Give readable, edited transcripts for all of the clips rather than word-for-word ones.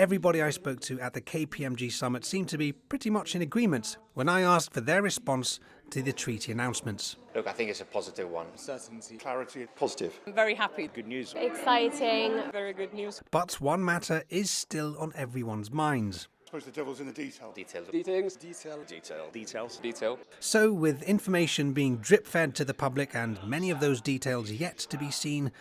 Everybody I spoke to at the KPMG summit seemed to be pretty much in agreement when I asked for their response to the treaty announcements. Look, I think it's a positive one. Certainty. Clarity. Positive. I'm very happy. Good news. Exciting. Very good news. But one matter is still on everyone's minds. I suppose the devil's in the detail. Details. Details. Details. So, with information being drip-fed to the public and many of those details yet to be seen,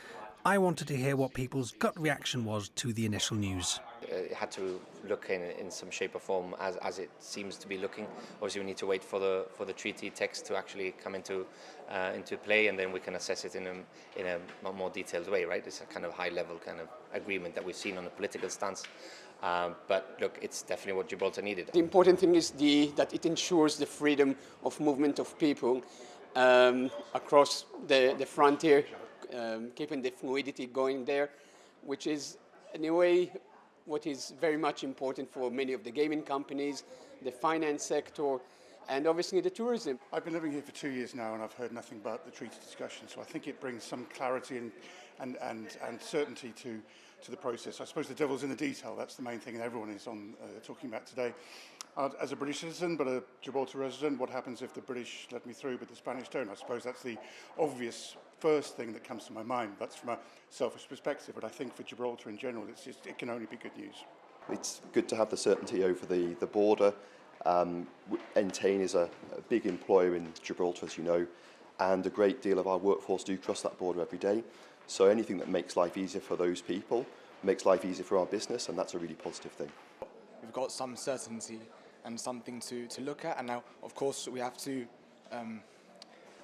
I wanted to hear what people's gut reaction was to the initial news. It had to look in some shape or form as it seems to be looking. Obviously, we need to wait for the treaty text to actually come into play, and then we can assess it in a more detailed way. Right? It's a kind of high-level kind of agreement that we've seen on the political stance. But look, it's definitely what Gibraltar needed. The important thing is that it ensures the freedom of movement of people across the frontier, keeping the fluidity going there, which is in a way what is very much important for many of the gaming companies, the finance sector, and obviously the tourism. I've been living here for 2 years now and I've heard nothing but the treaty discussion, so I think it brings some clarity and certainty to the process. I suppose the devil's in the detail. That's the main thing that everyone is talking about today. As a British citizen but a Gibraltar resident, what happens if the British let me through but the Spanish don't? I suppose that's the obvious first thing that comes to my mind. That's from a selfish perspective, but I think for Gibraltar in general, it can only be good news. It's good to have the certainty over the border. Entain is a big employer in Gibraltar, as you know, and a great deal of our workforce do cross that border every day. So anything that makes life easier for those people makes life easier for our business, and that's a really positive thing. We've got some certainty and something to look at, and now, of course, we have to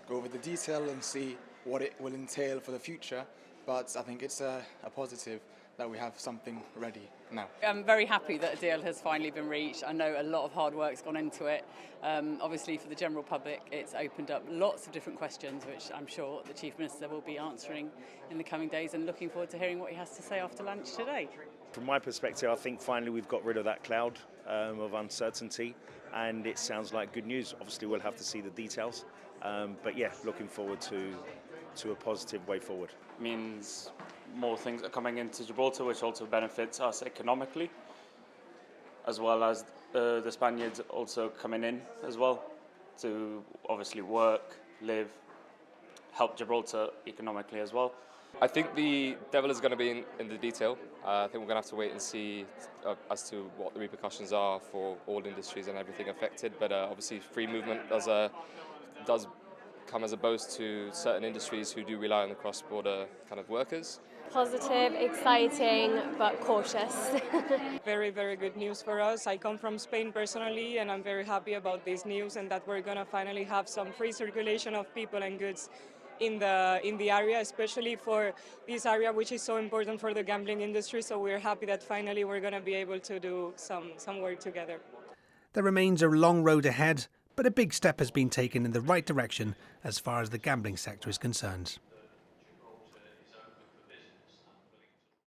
go over the detail and see what it will entail for the future, but I think it's a positive that we have something ready now. I'm very happy that a deal has finally been reached. I know a lot of hard work's gone into it. Obviously, for the general public, it's opened up lots of different questions, which I'm sure the Chief Minister will be answering in the coming days, and looking forward to hearing what he has to say after lunch today. From my perspective, I think finally we've got rid of that cloud of uncertainty, and it sounds like good news. Obviously, we'll have to see the details, but yeah, looking forward to a positive way forward. Means more things are coming into Gibraltar, which also benefits us economically, as well as the Spaniards also coming in as well to obviously work, live, help Gibraltar economically as well. I think the devil is going to be in the detail. I think we're going to have to wait and see as to what the repercussions are for all industries and everything affected. But obviously, free movement does come as a boast to certain industries who do rely on the cross-border kind of workers. Positive, exciting, but cautious. Very, very good news for us. I come from Spain personally, and I'm very happy about this news and that we're going to finally have some free circulation of people and goods in the area, especially for this area which is so important for the gambling industry. So we're happy that finally we're going to be able to do some work together. There remains a long road ahead, but a big step has been taken in the right direction as far as the gambling sector is concerned.